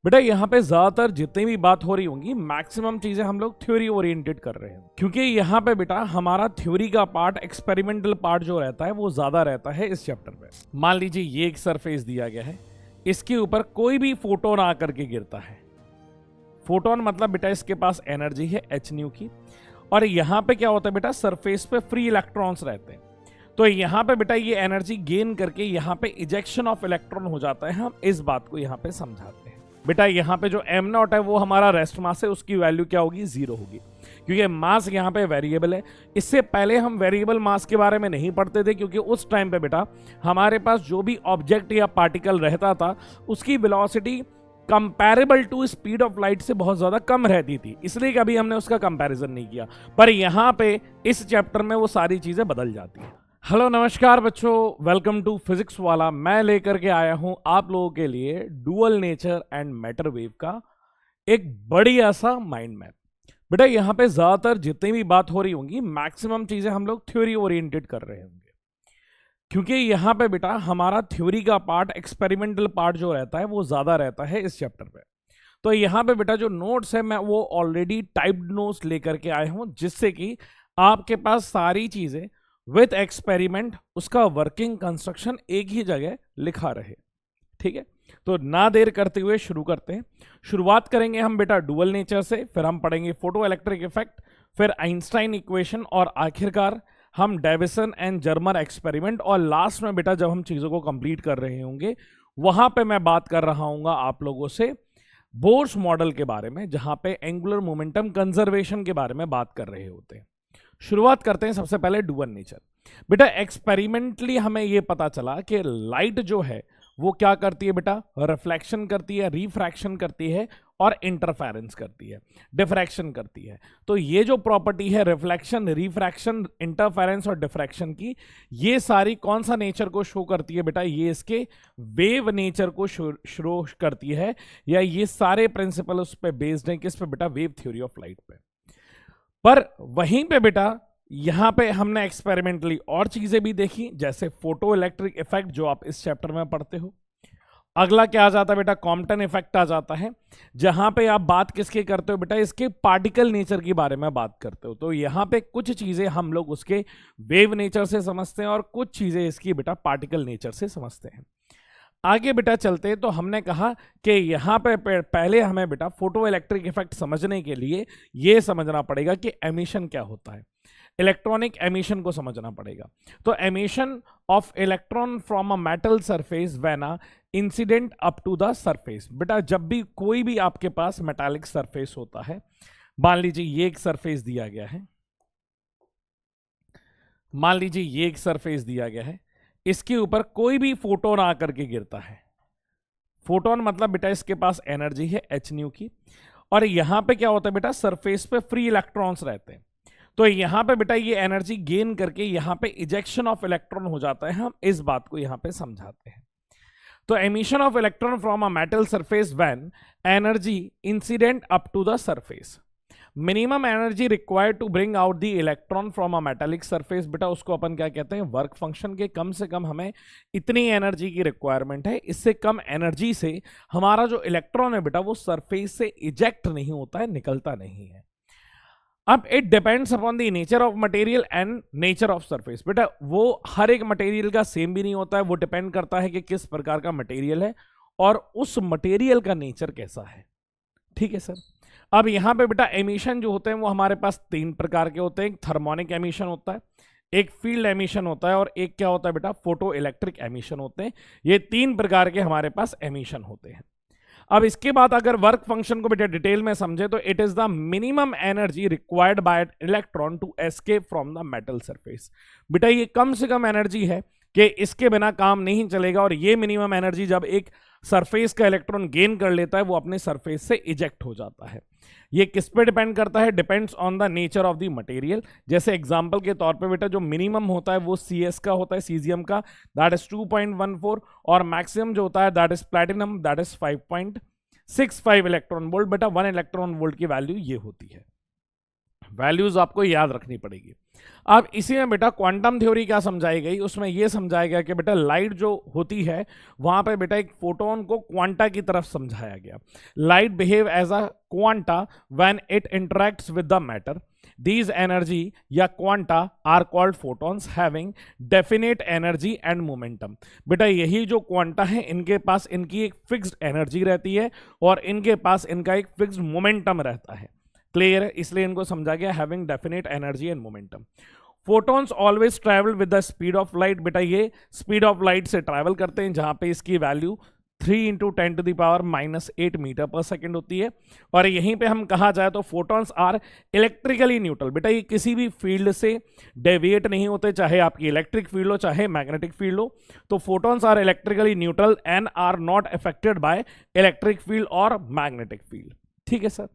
बेटा यहाँ पे ज्यादातर जितनी भी बात हो रही होंगी मैक्सिमम चीजें हम लोग थ्योरी ओरिएंटेड कर रहे हैं, क्योंकि यहाँ पे बेटा हमारा थ्योरी का पार्ट, एक्सपेरिमेंटल पार्ट जो रहता है वो ज्यादा रहता है इस चैप्टर में। मान लीजिए ये एक सरफेस दिया गया है, इसके ऊपर कोई भी फोटोन आकर के गिरता है। फोटोन मतलब बेटा इसके पास एनर्जी है h न्यू की, और यहाँ पे क्या होता है बेटा, सरफेस पे फ्री इलेक्ट्रॉन्स रहते हैं। तो यहाँ पे बेटा ये एनर्जी गेन करके यहाँ पे इजेक्शन ऑफ इलेक्ट्रॉन हो जाता है। हम इस बात को यहाँ पे समझाते हैं। बेटा यहाँ पे जो m नॉट है वो हमारा रेस्ट मास है, उसकी वैल्यू क्या होगी, 0 होगी, क्योंकि मास यहाँ पे वेरिएबल है। इससे पहले हम वेरिएबल मास के बारे में नहीं पढ़ते थे, क्योंकि उस टाइम पे बेटा हमारे पास जो भी ऑब्जेक्ट या पार्टिकल रहता था उसकी velocity comparable to speed of light से बहुत ज्यादा कम रहती थी, इसलिए कभी हमने उसका कंपैरिजन नहीं किया। पर यहाँ पे इस चैप्टर में वो सारी चीजें बदल जाती हैं। हेलो नमस्कार बच्चों, वेलकम टू फिजिक्स वाला। मैं लेकर के आया हूं आप लोगों के लिए dual nature and matter wave का एक बढ़िया सा माइंड मैप। बेटा यहाँ पे ज्यादातर जितनी भी बात हो रही होंगी मैक्सिमम चीजें हम लोग थ्योरी ओरिएंटेड कर रहे होंगे, क्योंकि यहाँ पे बेटा हमारा थ्योरी का पार्ट, एक्सपेरिमेंटल पार्ट जो रहता है वो ज्यादा रहता है इस चैप्टर में। तो यहाँ पे बेटा जो नोट्स है मैं वो ऑलरेडी टाइप्ड नोट्स लेकर के आया हूँ, जिससे कि आपके पास सारी चीजें विथ एक्सपेरिमेंट, उसका वर्किंग कंस्ट्रक्शन एक ही जगह लिखा रहे। ठीक है, तो ना देर करते हुए शुरू करते हैं। शुरुआत करेंगे हम बेटा डुअल नेचर से, फिर हम पढ़ेंगे फोटो इलेक्ट्रिक इफेक्ट, फिर आइंस्टाइन इक्वेशन, और आखिरकार हम डेविसन एंड जर्मर एक्सपेरिमेंट, और लास्ट में बेटा जब हम चीजों को कंप्लीट कर रहे होंगे वहां पे मैं बात कर रहा हूँ आप लोगों से बोर्स मॉडल के बारे में, जहां पे एंगुलर मोमेंटम कंजर्वेशन के बारे में बात कर रहे होते हैं। शुरुआत करते हैं सबसे पहले डुअल नेचर। बेटा एक्सपेरिमेंटली हमें यह पता चला कि लाइट जो है वो क्या करती है बेटा, रिफ्लेक्शन करती है, रिफ्रैक्शन करती है, और इंटरफेरेंस करती है, डिफ्रैक्शन करती है। तो ये जो प्रॉपर्टी है रिफ्लेक्शन, रिफ्रैक्शन, इंटरफेरेंस और डिफ्रैक्शन की, ये सारी कौन सा नेचर को शो करती है बेटा, ये इसके वेव नेचर को शो करती है, या ये सारे प्रिंसिपल उस पर बेस्ड हैं, किस पे बेटा, वेव थ्योरी ऑफ लाइट पे। पर वहीं पे बेटा यहां पे हमने एक्सपेरिमेंटली और चीजें भी देखी, जैसे फोटो इलेक्ट्रिक इफेक्ट जो आप इस चैप्टर में पढ़ते हो। अगला क्या आ जाता है बेटा, कॉम्पटन इफेक्ट आ जाता है, जहां पे आप बात किसके करते हो बेटा, इसके पार्टिकल नेचर के बारे में बात करते हो। तो यहां पे कुछ चीजें हम लोग उसके वेव नेचर से समझते हैं, और कुछ चीजें इसकी बेटा पार्टिकल नेचर से समझते हैं। आगे बेटा चलते हैं, तो हमने कहा कि यहाँ पे पहले हमें बेटा फोटो इलेक्ट्रिक इफेक्ट समझने के लिए ये समझना पड़ेगा कि एमिशन क्या होता है, इलेक्ट्रॉनिक एमिशन को समझना पड़ेगा। तो emission of electron from a metal surface when a incident up to the surface. बेटा जब भी कोई भी आपके पास मेटालिक सरफेस होता है, मान लीजिए ये एक सरफेस दिया गया है, मान लीजिए ये एक सरफेस दिया गया है, इसके ऊपर कोई भी फोटोन आकर के गिरता है। फोटोन मतलब बेटा इसके पास एनर्जी है h न्यू की, और यहां पे क्या होता है बेटा, सरफेस पे फ्री इलेक्ट्रॉन्स रहते हैं। तो यहां पे बेटा ये एनर्जी गेन करके यहां पे इजेक्शन ऑफ इलेक्ट्रॉन हो जाता है। हम इस बात को यहां पे समझाते हैं। तो emission of electron from a metal surface when energy incident up to the surface, minimum energy required to bring out the electron from a metallic surface. बेटा उसको अपन क्या कहते हैं, वर्क फंक्शन के कम से कम हमें इतनी एनर्जी की रिक्वायरमेंट है, इससे कम एनर्जी से हमारा जो इलेक्ट्रॉन है बेटा वो सरफेस से इजेक्ट नहीं होता है, निकलता नहीं है। अब it depends upon the nature of material and nature of surface. बेटा वो हर एक मटेरियल का सेम भी नहीं होता है, वो डिपेंड करता है कि किस प्रकार का मटेरियल है और उस मटेरियल का नेचर कैसा है। ठीक है सर। अब यहां पे बेटा एमिशन जो होते हैं वो हमारे पास 3 प्रकार के होते हैं। एक थर्मोनिक एमिशन होता है, एक फील्ड एमिशन होता है, और एक क्या होता है बेटा, फोटो इलेक्ट्रिक एमिशन होते हैं। ये 3 प्रकार के हमारे पास एमिशन होते हैं। अब इसके बाद अगर वर्क फंक्शन को बेटा डिटेल में समझे तो it is the minimum energy required by electron to escape from the metal surface. बेटा ये कम से कम एनर्जी है कि इसके बिना काम नहीं चलेगा, और ये मिनिमम एनर्जी जब एक सरफेस का इलेक्ट्रॉन गेन कर लेता है वो अपने सरफेस से इजेक्ट हो जाता है। ये किस पे डिपेंड करता है, depends on the nature of the material. जैसे एग्जांपल के तौर पे बेटा जो मिनिमम होता है वो CS का होता है, सीजियम का, दैट इज 2.14, और मैक्सिमम जो होता है that is platinum, that is 5.65 electron volt. बेटा 1 इलेक्ट्रॉन वोल्ट की वैल्यू ये होती है। वैल्यूज आपको याद रखनी पड़ेगी। अब इसी में बेटा क्वांटम थ्योरी क्या समझाई गई, उसमें यह समझाया गया कि बेटा लाइट जो होती है वहां पे बेटा एक फोटोन को क्वांटा की तरफ समझाया गया। Light behave as a quanta when it interacts with the matter. These energy या quanta are called photons having definite energy and momentum। बेटा यही जो क्वांटा है इनके पास इनकी एक फिक्स्ड एनर्जी रहती है और इनके पास इनका एक फिक्स्ड मोमेंटम रहता है। क्लियर है, इसलिए इनको समझा गया having definite energy and momentum. Photons always travel with the speed of light. बेटा ये स्पीड ऑफ लाइट से ट्रैवल करते हैं, जहां पे इसकी वैल्यू 3 × 10⁻⁸ मीटर पर सेकेंड होती है। और यहीं पे हम कहा जाए तो फोटॉन्स आर इलेक्ट्रिकली न्यूट्रल। बेटा ये किसी भी फील्ड से डेविएट नहीं होते, चाहे आपकी इलेक्ट्रिक फील्ड हो चाहे मैग्नेटिक फील्ड हो। तो photons are electrically neutral and are not affected by electric field और मैग्नेटिक फील्ड। ठीक है सर।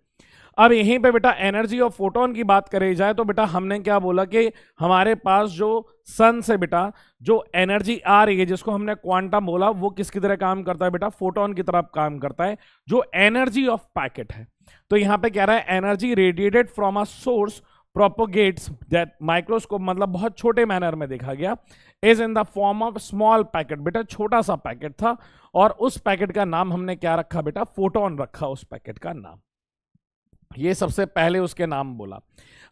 अब यहीं पे बेटा एनर्जी ऑफ फोटोन की बात करी जाए तो बेटा हमने क्या बोला कि हमारे पास जो सन से बेटा जो एनर्जी आ रही है, जिसको हमने क्वांटम बोला, वो किसकी तरह काम करता है बेटा, फोटोन की तरह काम करता है, जो एनर्जी ऑफ पैकेट है। तो यहां पे कह रहा है energy radiated from a source propagates that microscope, मतलब बहुत छोटे मैनर में देखा गया, is in the form of small packet. बेटा छोटा सा पैकेट था और उस पैकेट का नाम हमने क्या रखा बेटा, फोटोन रखा उस पैकेट का नाम। ये सबसे पहले उसके नाम बोला।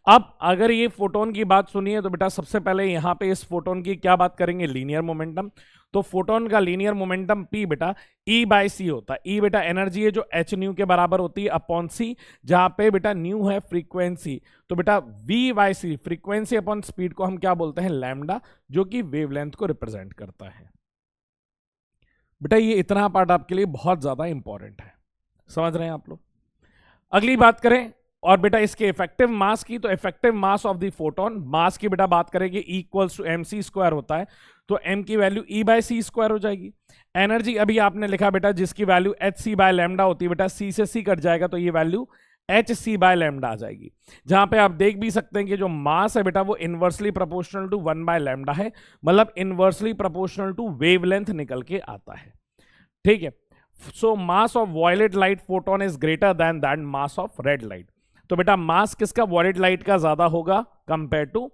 अब अगर ये फोटोन की बात सुनिए तो बेटा सबसे पहले यहां पे इस फोटोन की क्या बात करेंगे, लीनियर मोमेंटम। तो फोटोन का लीनियर मोमेंटम P बेटा E/c होता है। E बेटा एनर्जी है जो h न्यू के बराबर होती है अपॉन c, जहां पे बेटा न्यू है फ्रीक्वेंसी। तो बेटा V/c फ्रीक्वेंसी अपॉन स्पीड को हम क्या बोलते हैं, लैम्डा, जो कि वेवलेंथ को रिप्रेजेंट करता है। बेटा ये इतना पार्ट आपके लिए बहुत ज्यादा इंपॉर्टेंट है, समझ रहे हैं आप लोग। अगली बात करें और बेटा इसके इफेक्टिव मास की, तो effective mass of the photon, mass की बेटा बात करेंगे इक्वल्स टू mc² होता है, तो m की वैल्यू E/c² हो जाएगी। एनर्जी अभी आपने लिखा बेटा जिसकी वैल्यू hc/λ होती है, बेटा c से c कट जाएगा तो ये वैल्यू hc/λ आ जाएगी। जहां पे आप देख भी सकते हैं कि जो मास है बेटा वो इनवर्सली प्रोपोर्शनल टू 1/λ है, मतलब इनवर्सली प्रोपोर्शनल टू वेवलेंथ निकल के आता है। ठीक है। So mass of violet light photon is greater than that mass of red light. तो बेटा मास किसका, वॉयलेट लाइट का ज्यादा होगा compare to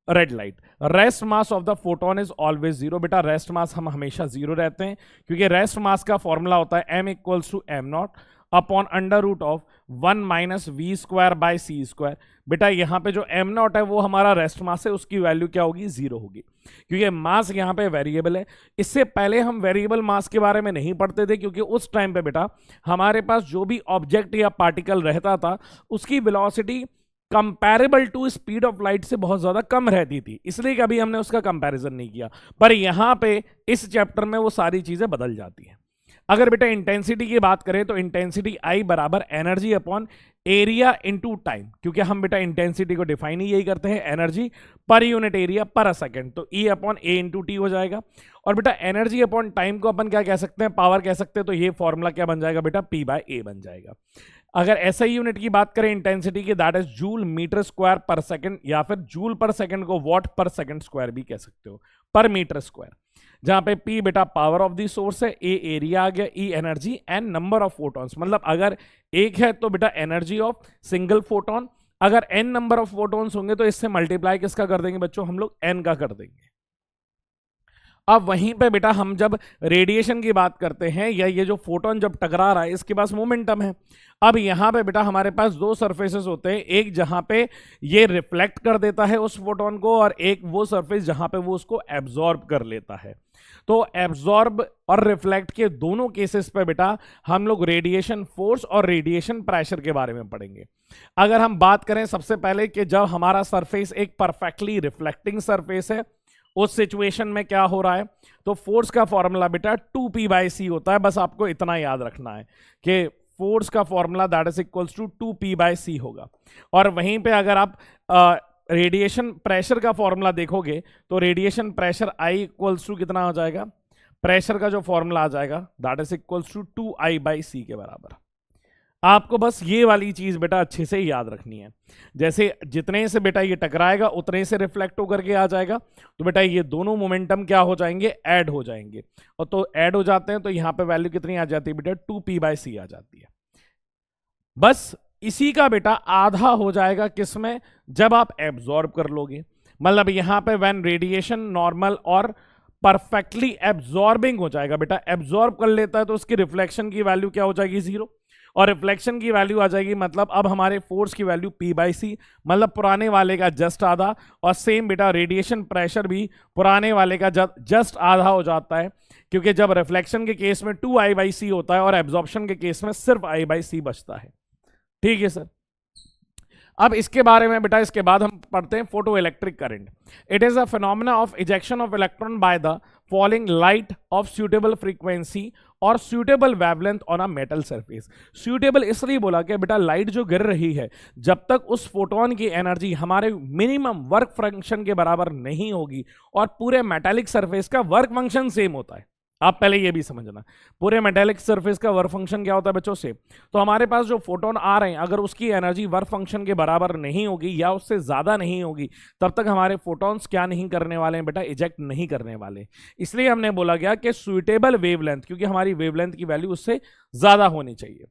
red light. Rest mass of the photon is always zero. बेटा रेस्ट मास हम हमेशा zero रहते हैं, क्योंकि रेस्ट मास का फॉर्मूला होता है m = m0 अपॉन √1 - v²/c²। बेटा यहाँ पे जो m0 है वो हमारा रेस्ट मास है, उसकी वैल्यू क्या होगी, जीरो होगी, क्योंकि मास यहाँ पे वेरिएबल है। इससे पहले हम वेरिएबल मास के बारे में नहीं पढ़ते थे, क्योंकि उस टाइम पे बेटा हमारे पास जो भी ऑब्जेक्ट या पार्टिकल रहता था उसकी velocity comparable to speed of light से बहुत ज्यादा कम रहती थी, इसलिए कभी हमने उसका कंपैरिजन नहीं किया। पर यहां पे इस चैप्टर में वो सारी चीजें बदल जाती हैं। अगर बेटा इंटेंसिटी की बात करें तो इंटेंसिटी I बराबर energy upon area into time, क्योंकि हम बेटा इंटेंसिटी को डिफाइन ही यही करते हैं, एनर्जी पर यूनिट एरिया पर सेकंड, तो E/A/T हो जाएगा। और बेटा एनर्जी अपॉन टाइम को अपन क्या कह सकते हैं, पावर कह सकते हैं, तो ये फॉर्मूला क्या बन जाएगा बेटा, P/A बन जाएगा। अगर ऐसा ही यूनिट की बात करें इंटेंसिटी की, that is joule metre square per second, या फिर जूल पर सेकंड को वॉट पर सेकंड स्क्वायर भी कह सकते हो, पर मीटर स्क्वायर। जहां पे P बेटा पावर ऑफ द सोर्स है, A एरिया आ गया, E energy and number of photons, मतलब अगर एक है तो बेटा एनर्जी ऑफ सिंगल फोटोन, अगर n नंबर ऑफ फोटॉन्स होंगे तो इससे मल्टीप्लाई किसका कर देंगे बच्चों, हम लोग n का कर देंगे। अब वहीं पे बेटा हम जब रेडिएशन की बात करते हैं, या ये जो फोटोन जब टकरा रहा है इसके पास मोमेंटम है। अब यहां पे बेटा हमारे पास दो सरफेसेस होते हैं, एक जहां पे ये रिफ्लेक्ट कर देता है उस फोटोन को, और एक वो सरफेस जहां पे वो उसको एब्जॉर्ब कर लेता है। तो एब्जॉर्ब और रिफ्लेक्ट के दोनों केसेस पे बेटा हम लोग रेडिएशन फोर्स और रेडिएशन प्रेशर के बारे में पढ़ेंगे। अगर हम बात करें सबसे पहले कि जब हमारा सरफेस एक परफेक्टली रिफ्लेक्टिंग सरफेस है, उस सिचुएशन में क्या हो रहा है, तो फोर्स का फॉर्मूला बेटा 2p/c होता है। बस आपको इतना याद रखना है कि फोर्स का formula that is equals to 2p/c होगा। और वहीं पे अगर आप रेडिएशन प्रेशर का फॉर्मूला देखोगे तो radiation pressure I equals to कितना हो जाएगा, प्रेशर का जो फॉर्मूला आ जाएगा that is equals to 2I/c के बराबर। आपको बस ये वाली चीज बेटा अच्छे से याद रखनी है। जैसे जितने से बेटा ये टकराएगा उतने से रिफ्लेक्ट होकर के आ जाएगा, तो बेटा ये दोनों मोमेंटम क्या हो जाएंगे, ऐड हो जाएंगे। और तो ऐड हो जाते हैं तो यहां पे वैल्यू कितनी आ जाती है बेटा, 2p/c आ जाती है। बस इसी का बेटा आधा हो जाएगा किसमें, जब आप एब्जॉर्ब कर लोगे। मतलब यहाँ पे व्हेन रेडिएशन नॉर्मल और परफेक्टली एब्जॉर्बिंग हो जाएगा बेटा, एब्जॉर्ब कर लेता है तो उसकी रिफ्लेक्शन की वैल्यू क्या हो जाएगी, 0, और रिफ्लेक्शन की वैल्यू आ जाएगी, मतलब अब हमारे फोर्स की वैल्यू P/C, मतलब पुराने वाले का जस्ट आधा, और सेम बेटा रेडिएशन प्रेशर भी पुराने वाले का जस्ट आधा हो जाता है, क्योंकि जब रिफ्लेक्शन के केस में 2I/C होता है और एब्जॉर्प्शन के केस में सिर्फ I/C बचता है। ठीक है सर। अब इसके बारे में बेटा इसके बाद हम पढ़ते हैं photo electric current. It is a phenomena of ejection of electron by the falling light of suitable frequency और suitable wavelength on a metal surface. Suitable इसलिए बोला कि बेटा लाइट जो गिर रही है, जब तक उस फोटोन की एनर्जी हमारे मिनिमम वर्क फंक्शन के बराबर नहीं होगी, और पूरे मेटालिक सरफेस का वर्क फंक्शन सेम होता है, आप पहले ये भी समझना, पूरे मेटालिक सरफेस का वर्क फंक्शन क्या होता है बच्चों से, तो हमारे पास जो फोटोन आ रहे हैं अगर उसकी एनर्जी वर्क फंक्शन के बराबर नहीं होगी या उससे ज्यादा नहीं होगी, तब तक हमारे फोटोन्स क्या नहीं करने वाले हैं बेटा, इजेक्ट नहीं करने वाले। इसलिए हमने बोला गया कि सुइटेबल वेवलेंथ, क्योंकि हमारी वेवलेंथ की वैल्यू उससे ज्यादा होनी चाहिए।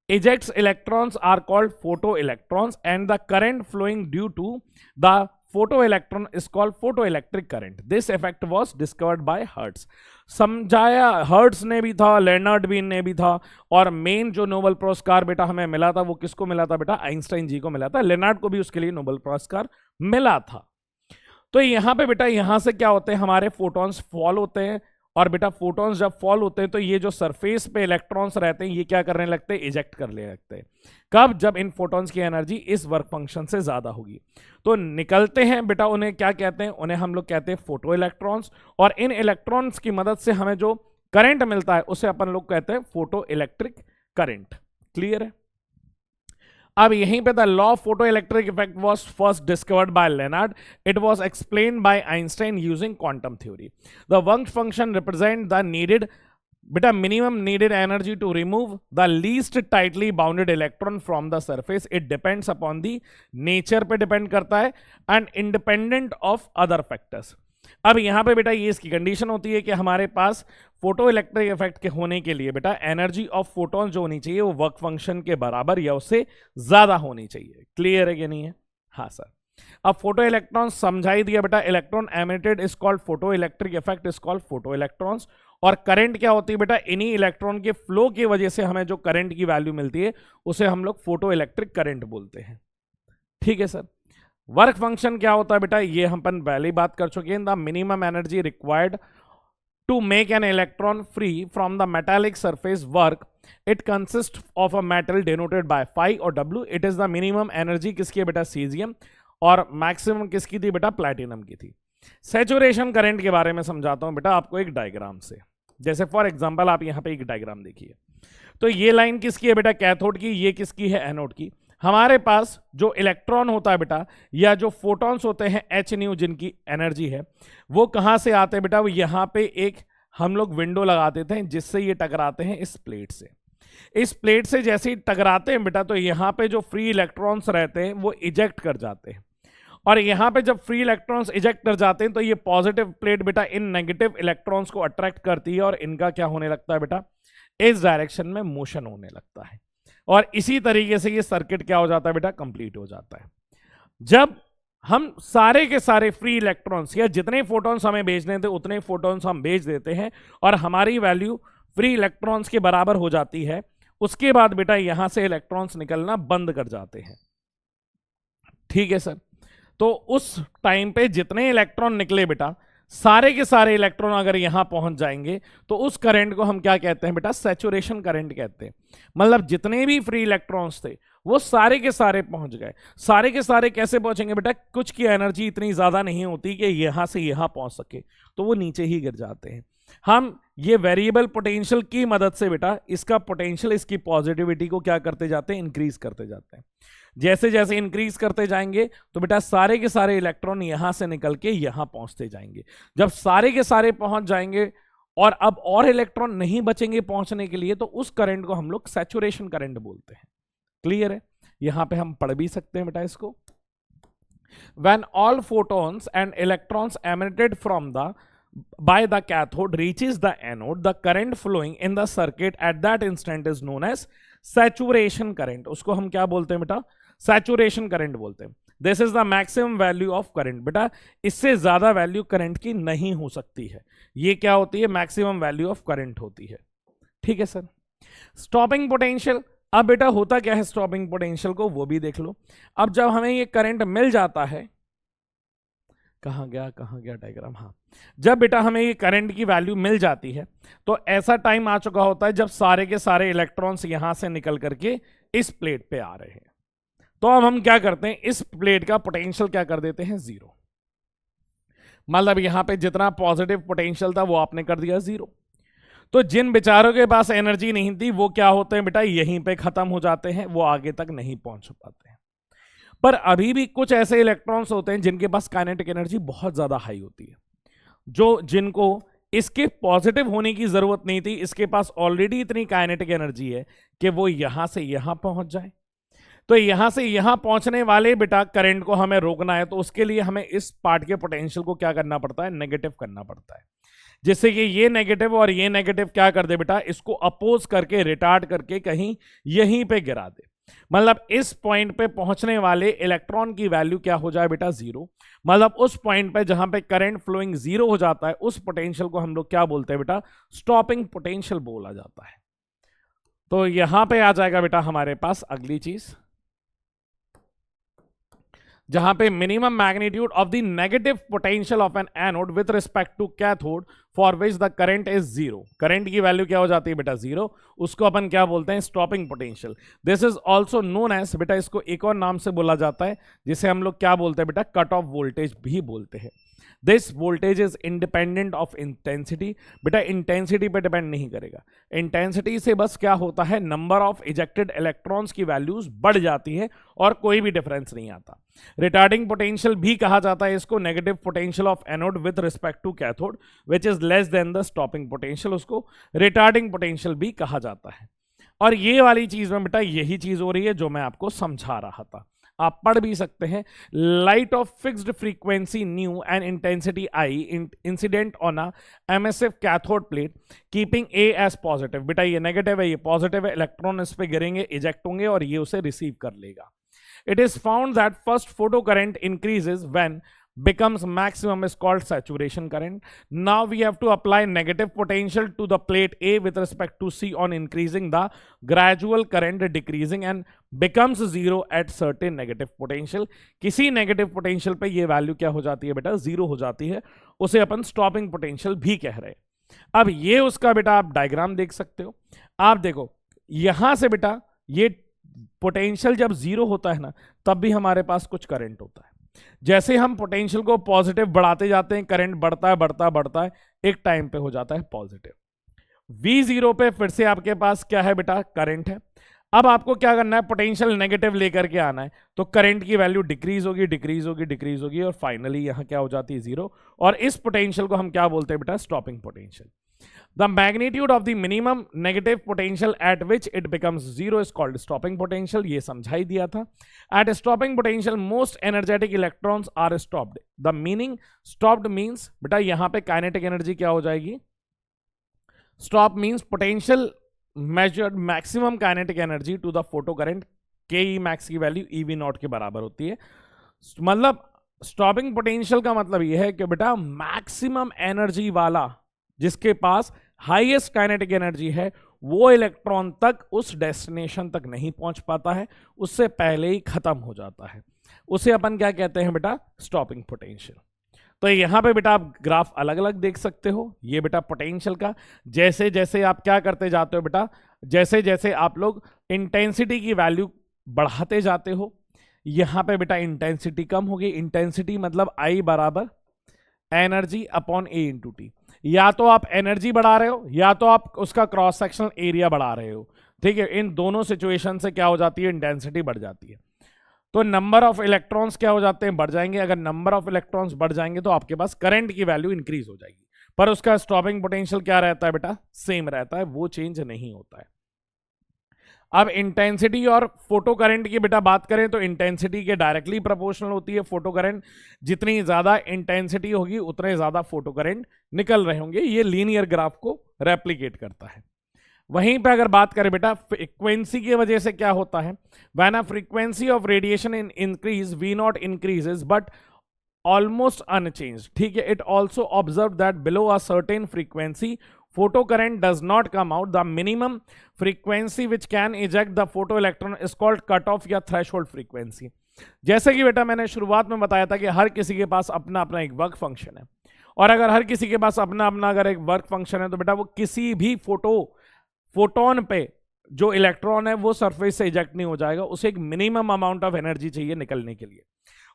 ejects electrons are called photoelectrons and the current flowing due to the photoelectron is called photoelectric current. This effect was discovered by Hertz. समझाया हर्ट्स ने भी था, लेनर्ड बीन ने भी था, और मेन जो नोबेल पुरस्कार बेटा हमें मिला था वो किसको मिला था बेटा, आइंस्टाइन जी को मिला था। लेनर्ड को भी उसके लिए नोबेल पुरस्कार मिला था। तो यहां पे बेटा यहां से क्या होते हैं, हमारे फोटॉन्स फॉल होते हैं, और बेटा फोटॉन्स जब फॉल होते हैं तो ये जो सरफेस पे इलेक्ट्रॉन्स रहते हैं ये क्या करने लगते हैं, इजेक्ट करने लगते हैं। कब, जब इन फोटॉन्स की एनर्जी इस वर्क फंक्शन से ज्यादा होगी तो निकलते हैं बेटा, उन्हें क्या कहते हैं, उन्हें हम लोग कहते हैं फोटो इलेक्ट्रॉन्स, और इन इलेक्ट्रॉन्स की मदद से हमें जो करंट मिलता है उसे अपन लोग कहते हैं फोटो इलेक्ट्रिक करंट। क्लियर है। अब यहीं पे the law of photo electric effect was first discovered by Lenard. It was explained by Einstein using quantum theory. The work function represent the needed बेटा minimum needed energy to remove the least tightly bounded electron from the surface. It depends upon the nature पे depend करता है and independent of other factors. अब यहां पे बेटा ये इसकी कंडीशन होती है कि हमारे पास फोटो इलेक्ट्रिक इफेक्ट के होने के लिए बेटा एनर्जी ऑफ फोटोन जो होनी चाहिए वो वर्क फंक्शन के बराबर या उससे ज्यादा होनी चाहिए। क्लियर है कि नहीं है? हाँ सर। अब फोटो इलेक्ट्रॉन समझा ही दिया बेटा, electron emitted is called photo electric effect is called photo electrons. और करंट क्या होती है बेटा, इन्हीं इलेक्ट्रॉन के फ्लो की वजह से हमें जो करंट की वैल्यू मिलती है उसे हम लोग फोटो इलेक्ट्रिक करंट बोलते हैं। ठीक है सर। वर्क फंक्शन क्या होता है बेटा, ये हम अपन पहले ही बात कर चुके हैं। The minimum energy required to make an electron free from the metallic surface work, it consist of a metal denoted by phi और W. It is the minimum energy किसकी है बेटा, सीजियम, और मैक्सिमम किसकी थी बेटा, प्लैटिनम की थी। सैचुरेशन करंट के बारे में समझाता हूं बेटा आपको एक डायग्राम से। जैसे फॉर एग्जांपल आप यहां पे एक डायग्राम देखिए, तो ये लाइन किसकी है बेटा, कैथोड की, ये किसकी है, एनोड की। हमारे पास जो इलेक्ट्रॉन होता है बेटा या जो फोटॉन्स होते हैं एच न्यू जिनकी एनर्जी है, वो कहां से आते हैं बेटा, वो यहां पे एक हम लोग विंडो लगा देते हैं जिससे ये टकराते हैं इस प्लेट से। इस प्लेट से जैसे ही टकराते हैं बेटा तो यहां पे जो फ्री इलेक्ट्रॉन्स रहते हैं वो इजेक्ट कर जाते हैं, और यहां पे जब फ्री इलेक्ट्रॉन्स इजेक्ट कर जाते हैं तो ये पॉजिटिव प्लेट बेटा इन नेगेटिव इलेक्ट्रॉन्स को अट्रैक्ट करती है और इनका क्या होने लगता है बेटा, इस डायरेक्शन में मोशन होने लगता है, और इसी तरीके से ये सर्किट क्या हो जाता है बेटा, कंप्लीट हो जाता है। जब हम सारे के सारे फ्री इलेक्ट्रॉन्स या जितने फोटॉन्स हमें भेजने थे उतने फोटॉन्स हम भेज देते हैं और हमारी वैल्यू फ्री इलेक्ट्रॉन्स के बराबर हो जाती है, उसके बाद बेटा यहां से इलेक्ट्रॉन्स निकलना बंद कर जाते हैं। ठीक है सर। तो उस टाइम पे जितने इलेक्ट्रॉन निकले बेटा, सारे के सारे इलेक्ट्रॉन अगर यहां पहुंच जाएंगे तो उस करंट को हम क्या कहते हैं बेटा, सैचुरेशन करंट कहते हैं। मतलब जितने भी फ्री इलेक्ट्रॉन्स थे वो सारे के सारे पहुंच गए। सारे के सारे कैसे पहुंचेंगे बेटा, कुछ की एनर्जी इतनी ज्यादा नहीं होती कि यहां से यहां पहुंच सके, तो वो नीचे ही गिर जाते हैं। हम ये वेरिएबल पोटेंशियल की मदद से बेटा इसका पोटेंशियल, इसकी पॉजिटिविटी को क्या करते जाते हैं, इंक्रीज करते जाते हैं। जैसे जैसे इंक्रीज करते जाएंगे तो बेटा सारे के सारे इलेक्ट्रॉन यहां से निकल के यहां पहुंचते जाएंगे। जब सारे के सारे पहुंच जाएंगे और अब और इलेक्ट्रॉन नहीं बचेंगे पहुंचने के लिए, तो उस करंट को हम लोग सैचुरेशन करंट बोलते हैं। क्लियर है? यहां पे हम पढ़ भी सकते हैं बेटा इसको। When all photons and electrons emanated from the by the cathode reaches the anode, the current flowing in the circuit at that instant is known as saturation current। उसको हम क्या बोलते हैं बेटा, सैचुरेशन करंट बोलते हैं। This is the maximum value of current. बेटा इससे ज्यादा वैल्यू करंट की नहीं हो सकती है, ये क्या होती है, मैक्सिमम वैल्यू ऑफ करंट होती है। ठीक है सर। स्टॉपिंग पोटेंशियल, अब बेटा होता क्या है स्टॉपिंग पोटेंशियल को वो भी देख लो। अब जब हमें ये करंट मिल जाता है, कहां गया डायग्राम, हाँ, जब बेटा हमें ये करंट की वैल्यू मिल जाती है तो ऐसा टाइम आ चुका होता है जब सारे के सारे इलेक्ट्रॉन्स यहां से निकल करके इस प्लेट पे आ रहे हैं। तो अब हम क्या करते हैं, इस प्लेट का पोटेंशियल क्या कर देते हैं, जीरो। मतलब यहां पे जितना पॉजिटिव पोटेंशियल था वो आपने कर दिया जीरो। तो जिन बेचारों के पास एनर्जी नहीं थी वो क्या होते हैं बेटा, यहीं पे खत्म हो जाते हैं, वो आगे तक नहीं पहुंच पाते हैं। पर अभी भी कुछ ऐसे इलेक्ट्रॉन्स होते हैं जिनके पास काइनेटिक एनर्जी बहुत ज्यादा हाई होती है, जो जिनको इसके पॉजिटिव होने की जरूरत नहीं थी, इसके पास ऑलरेडी इतनी काइनेटिक एनर्जी है कि वो यहां से यहां पहुंच जाए। तो यहां से यहां पहुंचने वाले बेटा करंट को हमें रोकना है, तो उसके लिए हमें इस पार्ट के पोटेंशियल को क्या करना पड़ता है, नेगेटिव करना पड़ता है, जिससे कि ये नेगेटिव और ये नेगेटिव क्या कर दे बेटा, इसको अपोज करके रिटार्ड करके कहीं यहीं पे गिरा दे। मतलब इस पॉइंट पे पहुंचने वाले इलेक्ट्रॉन की वैल्यू क्या हो जाए बेटा, जीरो। मतलब उस पॉइंट पे जहां पे करंट फ्लोइंग जीरो हो जाता है, उस पोटेंशियल को हम लोग क्या बोलते हैं बेटा, स्टॉपिंग पोटेंशियल बोला जाता है। तो यहां पे आ जाएगा बेटा हमारे पास अगली चीज, जहां पे minimum magnitude of the negative potential of an anode with respect to cathode for which the current is zero. Current की वैल्यू क्या हो जाती है बेटा, जीरो, उसको अपन क्या बोलते हैं, stopping potential. This is also known as, बेटा इसको एक और नाम से बोला जाता है जिसे हम लोग क्या बोलते हैं बेटा, कट ऑफ वोल्टेज भी बोलते हैं। This voltage is independent of intensity. बेटा इंटेंसिटी पे डिपेंड नहीं करेगा, इंटेंसिटी से बस क्या होता है, नंबर ऑफ इजेक्टेड इलेक्ट्रॉन्स की वैल्यूज बढ़ जाती है और कोई भी डिफरेंस नहीं आता। रिटार्डिंग पोटेंशियल भी कहा जाता है इसको, negative potential of anode with respect to cathode which is less than the stopping potential, उसको रिटार्डिंग पोटेंशियल भी कहा जाता है। और ये वाली चीज में बेटा यही चीज हो रही है जो मैं आपको समझा रहा था, आप पढ़ भी सकते हैं। Light of fixed frequency nu and intensity I incident on a emissive cathode plate keeping A as positive. बेटा ये नेगेटिव है, ये पॉजिटिव है, इलेक्ट्रॉन इस पे गिरेंगे, इजेक्ट होंगे और ये उसे रिसीव कर लेगा। It is found that first photo current increases when becomes maximum is called saturation current. Now we have to apply negative potential to the plate A with respect to C on increasing the gradual current decreasing and becomes zero at certain negative potential. किसी negative potential पे ये value क्या हो जाती है बेटा, zero हो जाती है, उसे अपन stopping potential भी कह रहे हैं। अब ये उसका बेटा आप डायग्राम देख सकते हो, आप देखो यहां से बेटा ये पोटेंशियल जब जीरो होता है ना, तब भी हमारे पास कुछ करंट होता है। जैसे हम पोटेंशियल को पॉजिटिव बढ़ाते जाते हैं, करंट बढ़ता है बढ़ता है बढ़ता है, एक टाइम पे हो जाता है पॉजिटिव। V0 पे फिर से आपके पास क्या है बेटा, करंट है। अब आपको क्या करना है, पोटेंशियल नेगेटिव लेकर के आना है, तो करंट की वैल्यू डिक्रीज होगी डिक्रीज होगी डिक्रीज होगी और फाइनली यहां क्या हो जाती है, जीरो। और इस पोटेंशियल को हम क्या बोलते हैं बेटा, stopping potential. The magnitude of the minimum negative potential at which it becomes zero is called stopping potential. ये समझा ही दिया था। At stopping potential, most energetic electrons are stopped. The meaning stopped means बेटा यहाँ पे kinetic energy क्या हो जाएगी, stop means potential measured maximum kinetic energy to the photocurrent Ke max की वैल्यू EV नॉट के बराबर होती है। मतलब स्टॉपिंग पोटेंशियल का मतलब यह है कि बेटा मैक्सिमम एनर्जी वाला जिसके पास हाईएस्ट काइनेटिक एनर्जी है वो इलेक्ट्रॉन तक उस डेस्टिनेशन तक नहीं पहुंच पाता है, उससे पहले ही खत्म हो जाता है, उसे अपन क्या कहते हैं बेटा, स्टॉपिंग पोटेंशियल। तो यहां पे बेटा आप ग्राफ अलग अलग देख सकते हो, ये बेटा पोटेंशियल का, जैसे जैसे आप क्या करते जाते हो बेटा, जैसे जैसे आप लोग इंटेंसिटी की वैल्यू बढ़ाते जाते हो, यहां पे बेटा इंटेंसिटी कम होगी। इंटेंसिटी मतलब I बराबर energy upon A into T. या तो आप एनर्जी बढ़ा रहे हो या तो आप उसका क्रॉस सेक्शनल एरिया बढ़ा रहे हो, ठीक है। इन दोनों सिचुएशन से क्या हो जाती है, इंटेंसिटी बढ़ जाती है। तो नंबर ऑफ इलेक्ट्रॉन्स क्या हो जाते हैं, बढ़ जाएंगे। अगर नंबर ऑफ इलेक्ट्रॉन्स बढ़ जाएंगे तो आपके पास करंट की वैल्यू इंक्रीज हो जाएगी, पर उसका स्टॉपिंग पोटेंशियल क्या रहता है बेटा, सेम रहता है, वो चेंज नहीं होता है। अब इंटेंसिटी और फोटो करंट की बेटा बात करें तो इंटेंसिटी के डायरेक्टली प्रोपोर्शनल होती है फोटो करंट। जितनी ज्यादा इंटेंसिटी होगी उतने ज्यादा फोटो करंट निकल रहे होंगे। ये लीनियर ग्राफ को रेप्लिकेट करता है। वहीं पे अगर बात करें बेटा फ्रीक्वेंसी की वजह से क्या होता है, when a frequency of radiation in increase we not increases but almost unchange, ठीक है। It also observe that below a certain frequency photo current does not come out. The minimum frequency which can eject the photoelectron is called cutoff या threshold frequency। जैसे कि बेटा मैंने शुरुआत में बताया था कि हर किसी के पास अपना अपना एक वर्क फंक्शन है, और अगर हर किसी के पास अपना अपना अगर एक वर्क फंक्शन है तो बेटा वो किसी भी फोटोन पे जो इलेक्ट्रॉन है वो सरफेस से इजेक्ट नहीं हो जाएगा, उसे एक मिनिमम अमाउंट ऑफ एनर्जी चाहिए निकलने के लिए।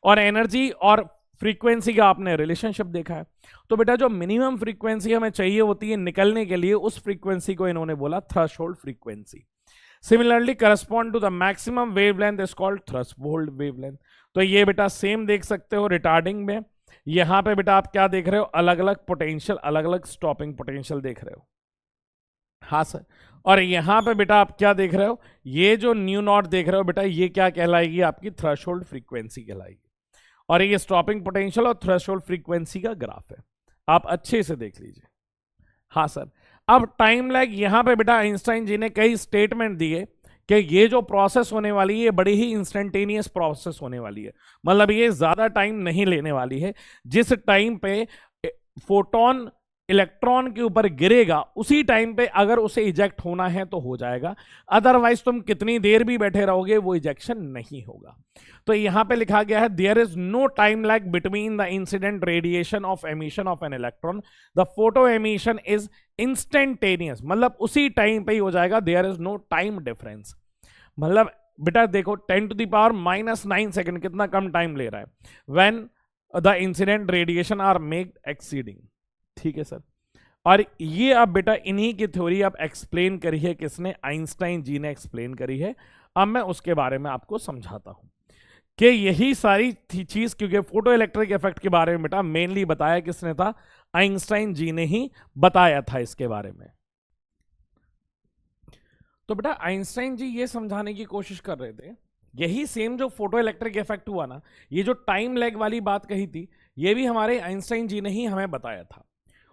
और एनर्जी और फ्रीक्वेंसी का आपने रिलेशनशिप देखा है, तो बेटा जो मिनिमम फ्रीक्वेंसी हमें चाहिए होती है निकलने के लिए, उस फ्रीक्वेंसी को इन्होंने बोला threshold frequency. Similarly correspond to the maximum wavelength is called threshold wavelength. तो ये बेटा सेम देख सकते हो रिटार्डिंग में, यहां पे बेटा आप क्या देख रहे हो, अलग अलग पोटेंशियल, अलग अलग स्टॉपिंग पोटेंशियल देख रहे हो। हाँ सर। और यहां पे बेटा आप क्या देख रहे हो, ये जो न्यू नॉट देख रहे हो बेटा, ये क्या कहलाएगी, आपकी थ्रेशोल्ड फ्रीक्वेंसी कहलाएगी। और ये स्टॉपिंग पोटेंशियल और थ्रेशोल्ड फ्रीक्वेंसी का ग्राफ है, आप अच्छे से देख लीजिए। हाँ सर। अब टाइम लैग, यहां पे बेटा आइंस्टाइन जी ने कई स्टेटमेंट दिए कि ये जो प्रोसेस होने वाली है ये बड़ी ही इंस्टेंटेनियस प्रोसेस होने वाली है, मतलब ये ज्यादा टाइम नहीं लेने वाली है। जिस टाइम पे फोटोन इलेक्ट्रॉन के ऊपर गिरेगा उसी टाइम पे अगर उसे इजेक्ट होना है तो हो जाएगा, अदरवाइज तुम कितनी देर भी बैठे रहोगे वो इजेक्शन नहीं होगा। तो यहां पे लिखा गया है there is no time lag between the incident radiation of emission of an electron, the photo emission is instantaneous, मतलब उसी टाइम पे ही हो जाएगा, there is no time difference. मतलब बेटा देखो 10⁻⁹ सेकंड कितना कम टाइम ले रहा है when the incident radiation are make exceeding, ठीक है सर। और ये अब बेटा इन्हीं की थ्योरी अब एक्सप्लेन करी है किसने, आइंस्टाइन जी ने एक्सप्लेन करी है। अब मैं उसके बारे में आपको समझाता हूं कि यही सारी चीज, क्योंकि फोटो इलेक्ट्रिक इफेक्ट के बारे में बेटा मेनली बताया किसने था, आइंस्टाइन जी ने ही बताया था इसके बारे में। तो बेटा आइंस्टाइन जी ये समझाने की कोशिश कर रहे थे, यही सेम जो फोटो इलेक्ट्रिक इफेक्ट हुआ ना, ये जो टाइम लैग वाली बात कही थी, ये भी हमारे आइंस्टाइन जी ने ही हमें बताया था।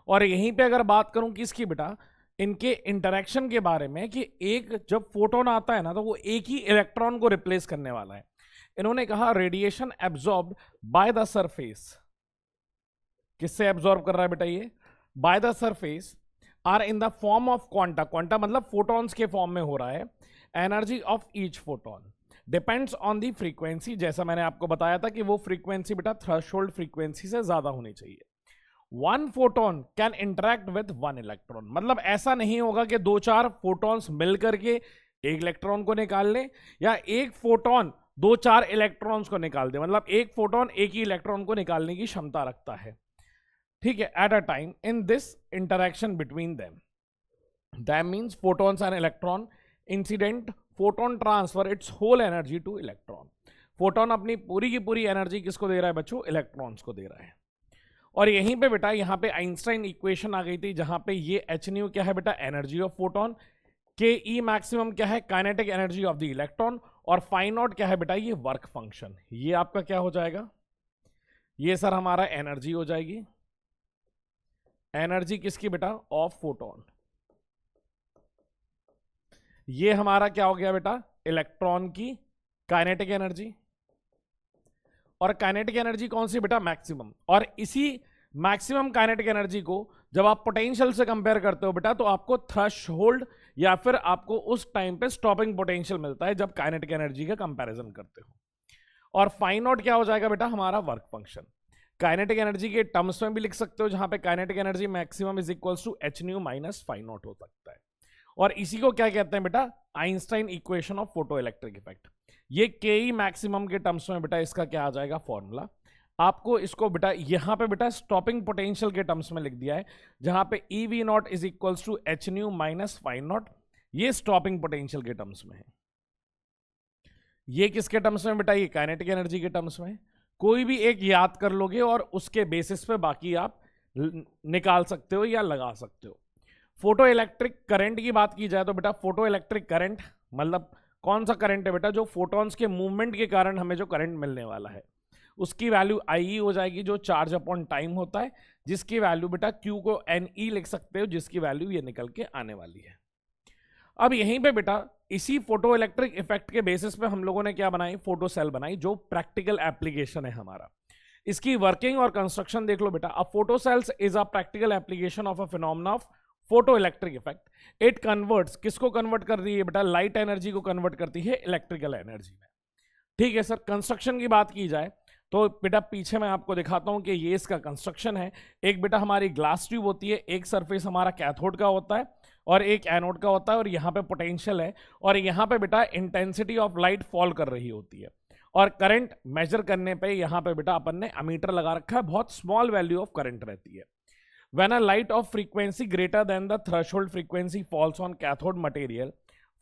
और यहीं पे अगर बात करूं कि इसकी बेटा इनके इंटरेक्शन के बारे में, कि एक जब फोटोन आता है ना तो वो एक ही इलेक्ट्रॉन को रिप्लेस करने वाला है। इन्होंने कहा radiation absorbed by the surface, किससे एब्जॉर्ब कर रहा है बेटा ये, by the surface are in the form of quanta, quanta मतलब फोटॉन्स के फॉर्म में हो रहा है। Energy of each photon depends on the frequency, जैसा मैंने आपको बताया था कि वो फ्रीक्वेंसी बेटा थ्रेशोल्ड फ्रीक्वेंसी से ज्यादा होनी चाहिए। One photon can interact with one electron, मतलब ऐसा नहीं होगा कि दो चार फोटॉन्स मिलकर के एक इलेक्ट्रॉन को निकाल ले, या एक फोटोन दो चार इलेक्ट्रॉन्स को निकाल दे, मतलब एक फोटोन एक ही इलेक्ट्रॉन को निकालने की क्षमता रखता है, ठीक है, at a time in this interaction between them. That means photons and electron incident photon transfer its whole energy to electron. Photon अपनी पूरी की पूरी एनर्जी किसको दे रहा है बच्चों, इलेक्ट्रॉन्स को दे रहा है। और यहीं पे बेटा यहाँ पे आइंस्टाइन इक्वेशन आ गई थी, जहां पे ये एच न्यू क्या है बेटा, एनर्जी ऑफ फोटोन, के ई मैक्सिमम क्या है, kinetic energy of the electron, और फाई नॉट क्या है बेटा, ये वर्क फंक्शन। ये आपका क्या हो जाएगा, ये सर हमारा एनर्जी हो जाएगी, एनर्जी किसकी बेटा, ऑफ फोटोन। ये हमारा क्या हो गया बेटा, इलेक्ट्रॉन की काइनेटिक एनर्जी, और काइनेटिक एनर्जी कौन सी बेटा, मैक्सिमम। और इसी मैक्सिमम काइनेटिक एनर्जी को जब आप पोटेंशियल से कंपेयर करते हो बेटा, तो आपको थ्रेशोल्ड या फिर आपको उस टाइम पे स्टॉपिंग पोटेंशियल मिलता है जब काइनेटिक एनर्जी का कंपैरिजन करते हो। और फाई नॉट क्या हो जाएगा बेटा, हमारा वर्क फंक्शन। काइनेटिक एनर्जी के टर्म्स में भी लिख सकते हो, जहां पे kinetic energy maximum is equals to h nu minus phi naught हो सकता है। और इसी को क्या कहते हैं बेटा, Einstein equation of photo electric effect. ये के ई मैक्सिमम के टर्म्स में बेटा इसका क्या आ जाएगा फॉर्मूला, आपको इसको बेटा यहां पे बेटा स्टॉपिंग पोटेंशियल के टर्म्स में लिख दिया है, जहां पे e V naught is equals to h nu minus phi naught, ये स्टॉपिंग पोटेंशियल के टर्म्स में है। ये किसके टर्म्स में बेटा, ये काइनेटिक एनर्जी के टर्म्स में। कोई भी एक याद कर लोगे और उसके बेसिस पे बाकी आप निकाल सकते हो या लगा सकते हो। फोटो इलेक्ट्रिक करंट की बात की जाए तो बेटा फोटो इलेक्ट्रिक करंट मतलब कौन सा करंट है बेटा, जो फोटॉन्स के मूवमेंट के कारण हमें जो करंट मिलने वाला है, उसकी वैल्यू आई हो जाएगी, जो चार्ज अपॉन टाइम होता है, जिसकी वैल्यू बेटा क्यू को एन ई लिख सकते हो, जिसकी वैल्यू ये निकल के आने वाली है। अब यहीं पे बेटा इसी फोटो इलेक्ट्रिक इफेक्ट के बेसिस पे हम लोगों ने क्या बनाई, फोटो सेल बनाई, जो प्रैक्टिकल एप्लीकेशन है हमारा। इसकी वर्किंग और कंस्ट्रक्शन देख लो बेटा। A photo cells is a practical application of a phenomena of photo electric effect. It converts, किसको कन्वर्ट कर रही है बेटा, लाइट एनर्जी को कन्वर्ट करती है इलेक्ट्रिकल एनर्जी में। ठीक है सर। कंस्ट्रक्शन की बात की जाए तो बेटा पीछे मैं आपको दिखाता हूं कि ये इसका कंस्ट्रक्शन है। एक बेटा हमारी ग्लास ट्यूब होती है, एक सरफेस हमारा कैथोड का होता है और एक एनोड का होता है, और यहाँ पे पोटेंशियल है, और यहाँ पे बेटा इंटेंसिटी ऑफ लाइट फॉल कर रही होती है, और करंट मेजर करने पे यहाँ पे बेटा अपन ने अमीटर लगा रखा है, बहुत स्मॉल वैल्यू ऑफ करंट रहती है। When a light of frequency greater than the threshold frequency falls on cathode material,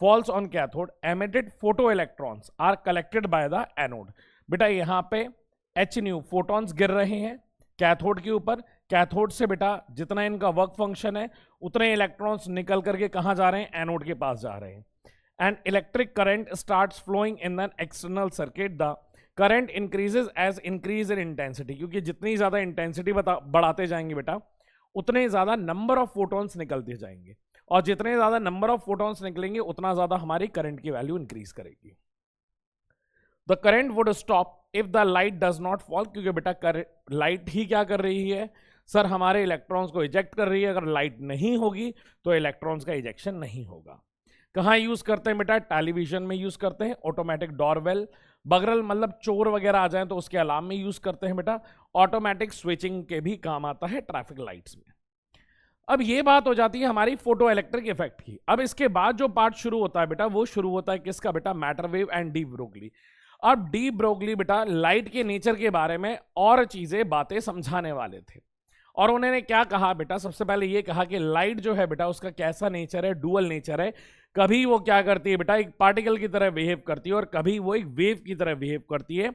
emitted photoelectrons are collected by the anode। बेटा यहाँ पे h न्यू फोटॉन्स गिर रहे हैं कैथोड के ऊपर। कैथोड से बेटा जितना इनका वर्क फंक्शन है उतने इलेक्ट्रॉन्स निकल करके कहाँ जा रहे हैं, एनोड के पास जा रहे हैं। And electric current starts flowing in an external circuit. The current increases as increase in intensity, क्योंकि जितनी ज्यादा इंटेंसिटी बढ़ाते जाएंगे बेटा उतने ज्यादा नंबर ऑफ फोटॉन्स निकलते जाएंगे, और जितने ज्यादा नंबर ऑफ फोटॉन्स निकलेंगे उतना ज्यादा हमारी करंट की वैल्यू इंक्रीज करेगी। The current would stop if the light does not fall, क्योंकि बेटा लाइट ही क्या कर रही है सर, हमारे इलेक्ट्रॉन्स को इजेक्ट कर रही है। अगर लाइट नहीं होगी तो इलेक्ट्रॉन्स का इजेक्शन नहीं होगा। कहाँ यूज करते हैं बेटा, टेलीविजन में यूज करते हैं, ऑटोमेटिक डोरबेल, बगरल मतलब चोर वगैरह आ जाए तो उसके अलार्म में यूज करते हैं बेटा, ऑटोमेटिक स्विचिंग के भी काम आता है ट्रैफिक लाइट्स में। अब ये बात हो जाती है हमारी फोटो इलेक्ट्रिक इफेक्ट की। अब इसके बाद जो पार्ट शुरू होता है बेटा, वो शुरू होता है किसका बेटा, matter wave and de Broglie. अब डी ब्रोगली बेटा लाइट के नेचर के बारे में और चीजें बातें समझाने वाले थे, और उन्होंने क्या कहा बेटा, सबसे पहले ये कहा कि लाइट जो है बेटा उसका कैसा नेचर है, डुअल नेचर है। कभी वो क्या करती है बेटा, एक पार्टिकल की तरह बिहेव करती है, और कभी वो एक वेव की तरह बिहेव करती है।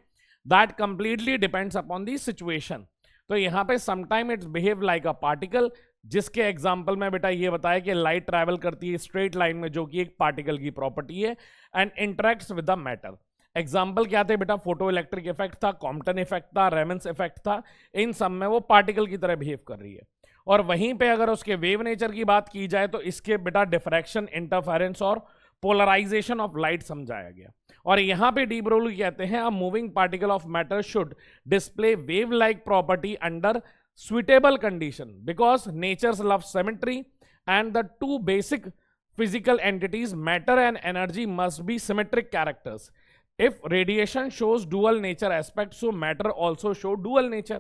That completely depends upon the situation. तो यहाँ पे sometime it's behave like a particle, जिसके एग्जाम्पल में बेटा ये बताया कि लाइट ट्रैवल करती है स्ट्रेट लाइन में, जो कि एक पार्टिकल की प्रॉपर्टी है, and interacts with the matter. Example क्या थे बेटा, फोटो इलेक्ट्रिक इफेक्ट था, कॉम्पटन इफेक्ट था, रेमन्स इफेक्ट था। इन सब में वो पार्टिकल की तरह बिहेव कर रही है। और वहीं पे अगर उसके वेव नेचर की बात की जाए तो इसके बेटा डिफ्रैक्शन, इंटरफेरेंस और पोलराइजेशन ऑफ लाइट समझाया गया। और यहाँ पे डी ब्रोगली कहते हैं, a moving particle of matter should display wave like property under suitable condition because nature's love symmetry and the two basic physical entities matter and energy must be symmetric characters. If radiation shows dual nature aspect, so matter also show dual nature.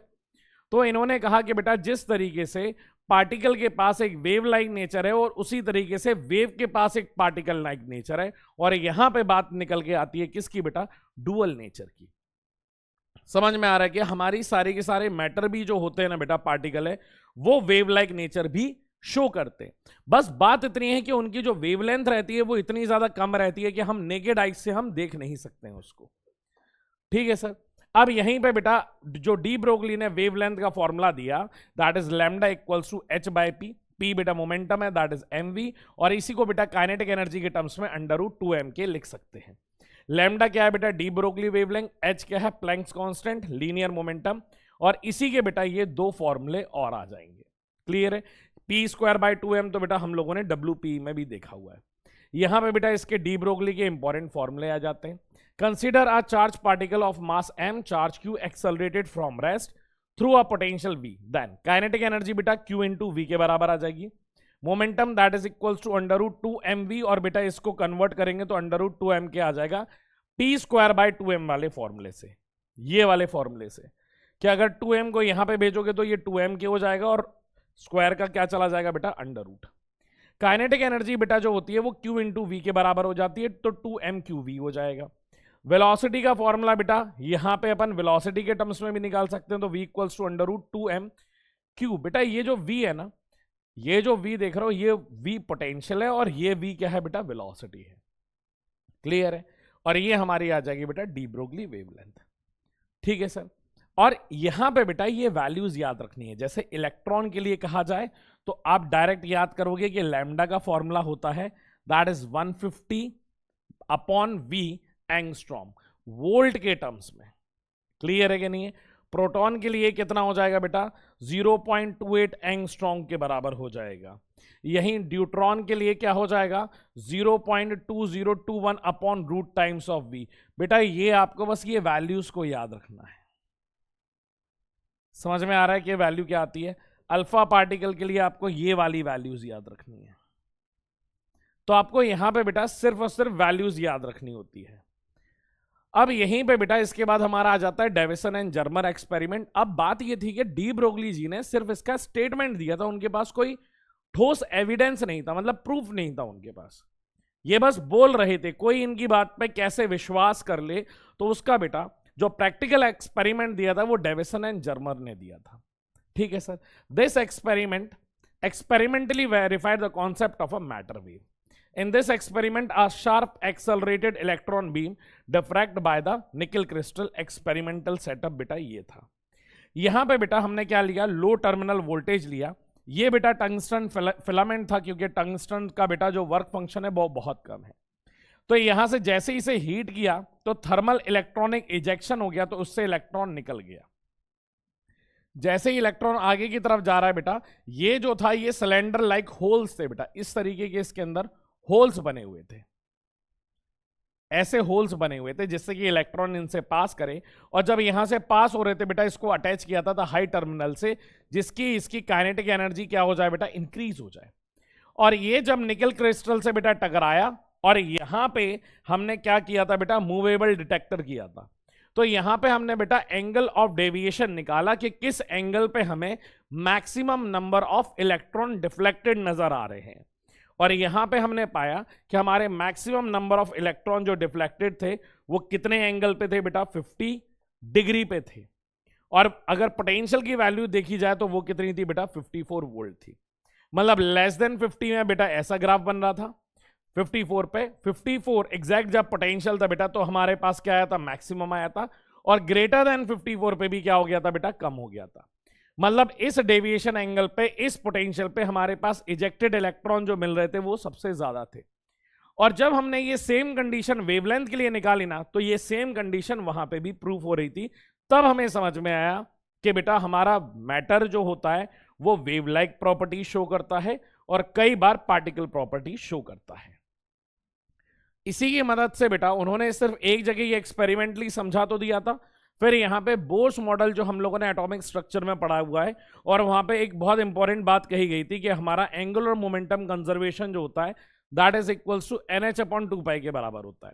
तो इन्होंने कहा कि बेटा जिस तरीके से particle के पास एक वेव लाइक नेचर है और उसी तरीके से वेव के पास एक पार्टिकल लाइक नेचर है, और यहां पे बात निकल के आती है किसकी बेटा, डुअल नेचर की। समझ में आ रहा है कि हमारी सारे के सारे मैटर भी जो होते हैं ना बेटा, पार्टिकल है, वो वेव लाइक नेचर भी शो करते हैं। बस बात इतनी है कि उनकी जो वेवलेंथ रहती है वो इतनी ज्यादा कम रहती है कि हम नेकेड आइज से हम देख नहीं सकते हैं उसको। ठीक है सर। अब यहीं पे बेटा जो डी ब्रोगली ने वेवलेंथ का फॉर्मूला दिया, that is lambda equals to h by p। p बेटा मोमेंटम है, दैट इज mv, और इसी को बेटा काइनेटिक एनर्जी के टर्म्स में √2m लिख सकते हैं। लैम्डा क्या है बेटा, डी ब्रोगली वेवलेंथ, h क्या है, प्लैंक्स कांस्टेंट, लीनियर मोमेंटम, और इसी के बेटा ये दो फॉर्मूले और आ जाएंगे। क्लियर है। p²/2m तो बेटा हम लोगों ने WP में भी देखा हुआ है। यहां पे बेटा इसके डी ब्रोगली के इंपॉर्टेंट फॉर्मूले आ जाते हैं। Consider a charge particle of mass m, charge q accelerated from rest through a potential v, then kinetic energy बेटा q × v के बराबर आ जाएगी। Momentum that is equals to √2mv, और बेटा इसको कन्वर्ट करेंगे तो √2m के आ जाएगा p²/2m वाले फॉर्मूले से, ये वाले फॉर्मूले से। कि अगर 2m को यहां पे भेजोगे तो ये 2m के हो जाएगा, और स्क्वायर का क्या चला जाएगा बेटा, √। काइनेटिक एनर्जी बेटा जो होती है वो q × v के बराबर हो जाती है, तो 2mqv हो जाएगा। वेलोसिटी का फॉर्मूला बेटा यहां पे अपन वेलोसिटी के टर्म्स में भी निकाल सकते हैं, तो v इक्वल्स टू √2mq। बेटा ये जो v है ना, ये जो v देख रहे हो, ये v पोटेंशियल है, और ये v क्या है बेटा, वेलोसिटी है। क्लियर है। और ये हमारी आ जाएगी बेटा डी ब्रोगली वेवलेंथ। ठीक है सर। और यहां पे बेटा ये वैल्यूज याद रखनी है। जैसे इलेक्ट्रॉन के लिए कहा जाए तो आप डायरेक्ट याद करोगे कि लैम्डा का फॉर्मूला होता है that is 150/v angstrom, volt के टर्म्स में। क्लियर है कि नहीं है। प्रोटॉन के लिए कितना हो जाएगा बेटा, 0.28 एंगस्ट्रॉम के बराबर हो जाएगा। यही ड्यूट्रॉन के लिए क्या हो जाएगा 0.2021 upon root times of v। बेटा ये आपको बस ये वैल्यूज को याद रखना है। समझ में आ रहा है कि वैल्यू क्या आती है? अल्फा पार्टिकल के लिए आपको ये वाली वैल्यूज याद रखनी है। तो आपको यहां पे बेटा सिर्फ और सिर्फ वैल्यूज याद रखनी होती है। अब यहीं पे बेटा इसके बाद हमारा आ जाता है डेविसन एंड जर्मर एक्सपेरिमेंट। अब बात ये थी कि डी ब्रोगली जी ने सिर्फ इसका स्टेटमेंट दिया था, उनके पास कोई ठोस एविडेंस नहीं था, मतलब प्रूफ नहीं था उनके पास। ये बस बोल रहे थे, कोई इनकी बात पे कैसे विश्वास कर ले। तो उसका बेटा जो प्रैक्टिकल एक्सपेरिमेंट दिया था वो डेविसन एंड जर्मर ने दिया था। ठीक है sir. This experiment experimentally verified the concept of a matter wave. In this experiment, a sharp accelerated electron beam diffract by the nickel crystal experimental setup बेटा ये था। यहां पे बेटा हमने क्या लिया, लो टर्मिनल वोल्टेज लिया। ये बेटा टंगस्टन फिलामेंट था, क्योंकि टंगस्टन का बेटा जो वर्क फंक्शन है वो बहुत कम है। तो यहां से जैसे इसे हीट किया तो थर्मल इलेक्ट्रॉनिक इजेक्शन हो गया, तो उससे इलेक्ट्रॉन निकल गया। जैसे ही इलेक्ट्रॉन आगे की तरफ जा रहा है बेटा, ये जो था ये सिलेंडर लाइक होल्स थे बेटा, इस तरीके के इसके अंदर होल्स बने हुए थे, ऐसे होल्स बने हुए थे जिससे कि इलेक्ट्रॉन इनसे पास करे। और जब यहां से पास हो रहे थे बेटा, इसको अटैच किया था हाई टर्मिनल से, जिसकी इसकी काइनेटिक एनर्जी क्या हो जाए बेटा, इंक्रीज हो जाए। और ये जब निकल क्रिस्टल से बेटा टकराया, और यहां पे हमने क्या किया था बेटा, मूवेबल डिटेक्टर किया था। तो यहां पे हमने बेटा एंगल ऑफ डेविएशन निकाला कि किस एंगल पे हमें maximum number of electron deflected नजर आ रहे हैं। और यहां पे हमने पाया कि हमारे मैक्सिमम नंबर ऑफ इलेक्ट्रॉन जो डिफ्लेक्टेड थे वो कितने एंगल पे थे बेटा, 50 डिग्री पे थे। और अगर पोटेंशियल की वैल्यू देखी जाए तो वो कितनी थी बेटा, 54 वोल्ट थी। मतलब लेस देन 50 में बेटा ऐसा ग्राफ बन रहा था, 54 पे 54 एग्जैक्ट जब पोटेंशियल था बेटा, तो हमारे पास क्या आया था, मैक्सिमम आया था। और ग्रेटर देन 54 पे भी क्या हो गया था बेटा, कम हो गया था। मतलब इस डेविएशन एंगल पे, इस पोटेंशियल पे हमारे पास इजेक्टेड इलेक्ट्रॉन जो मिल रहे थे वो सबसे ज्यादा थे। और जब हमने ये सेम कंडीशन वेवलेंथ के लिए निकाली ना, तो ये सेम कंडीशन वहां पे भी प्रूफ हो रही थी। तब हमें समझ में आया कि बेटा हमारा मैटर जो होता है वो वेव लाइक प्रॉपर्टी शो करता है और कई बार पार्टिकल प्रॉपर्टी शो करता है। इसी की मदद से बेटा उन्होंने सिर्फ एक जगह ये एक्सपेरिमेंटली समझा तो दिया था, फिर यहाँ पे बोर्स मॉडल जो हम लोगों ने एटॉमिक स्ट्रक्चर में पढ़ा हुआ है, और वहां पे एक बहुत इंपॉर्टेंट बात कही गई थी कि हमारा एंगुलर मोमेंटम कंजर्वेशन जो होता है that is equals to NH/2π के बराबर होता है।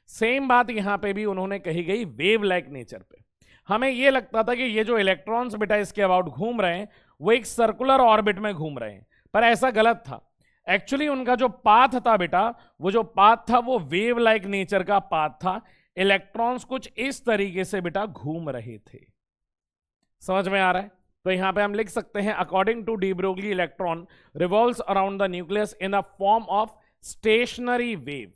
सेम बात यहाँ पे भी उन्होंने कही गई वेव लाइक नेचर पे। हमें ये लगता था कि ये जो इलेक्ट्रॉन्स बेटा इसके अबाउट घूम रहे हैं वो एक सर्कुलर ऑर्बिट में घूम रहे हैं, पर ऐसा गलत था। एक्चुअली उनका जो पाथ था बेटा, वो जो पाथ था वो वेव लाइक नेचर का पाथ था। इलेक्ट्रॉन्स कुछ इस तरीके से बेटा घूम रहे थे। समझ में आ रहा है? तो यहां पे हम लिख सकते हैं, according to de Broglie electron revolves around the nucleus in the form of stationary wave.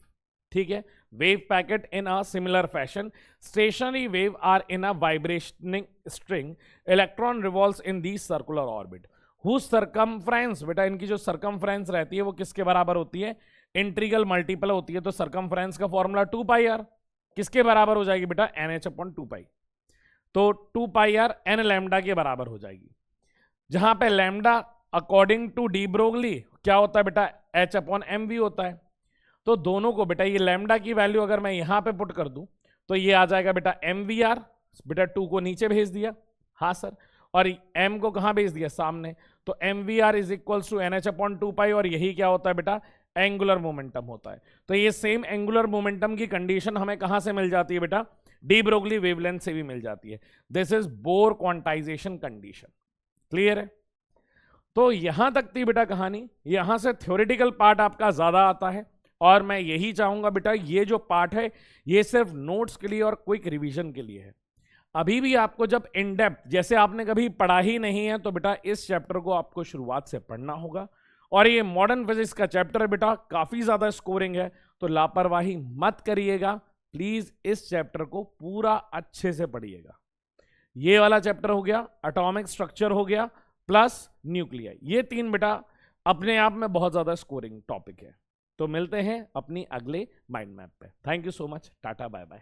ठीक है, wave packet in a similar fashion, stationary wave are in a vibrationing string, electron revolves in the circular orbit whose circumference, बेटा इनकी जो circumference रहती है वो किसके बराबर होती है, इंटीग्रल मल्टीपल होती है। तो सरकमफ्रेंस का फॉर्मूला 2πr किसके बराबर हो जाएगी बेटा, NH/2π। तो 2πr n लैम्डा के बराबर हो जाएगी, जहां पे lambda according to de Broglie क्या होता है बेटा, H/mv होता है। तो दोनों को बेटा ये लैम्डा की वैल्यू अगर मैं यहां पे पुट कर दूं तो ये आ जाएगा बेटा mvr, बेटा 2 को नीचे भेज दिया, हाँ सर, और m को कहां भेज दिया, सामने। तो mvr is equals to NH/2π, और यही क्या होता है बेटा, एंगुलर मोमेंटम होता है। तो ये सेम एंगुलर मोमेंटम की कंडीशन हमें कहां से मिल जाती है बेटा, डी ब्रोगली वेवलेंथ से भी मिल जाती है। This is bore quantization condition. Clear है? तो यहां तक थी बेटा कहानी। यहां से थ्योरेटिकल पार्ट आपका ज्यादा आता है, और मैं यही चाहूंगा बेटा ये जो पार्ट है ये सिर्फ नोट्स के लिए और क्विक रिवीजन के लिए है। अभी भी आपको जब इन डेप्थ, जैसे आपने कभी पढ़ा ही नहीं है, तो बेटा इस चैप्टर को आपको शुरुआत से पढ़ना होगा। और ये मॉडर्न फिजिक्स का चैप्टर बेटा काफी ज्यादा स्कोरिंग है, तो लापरवाही मत करिएगा प्लीज। इस चैप्टर को पूरा अच्छे से पढ़िएगा। ये वाला चैप्टर हो गया, एटॉमिक स्ट्रक्चर हो गया, प्लस न्यूक्लियाई, ये 3 बेटा अपने आप में बहुत ज्यादा स्कोरिंग टॉपिक है। तो मिलते हैं अपनी अगले माइंड मैप पे। Thank you so much, tata bye bye.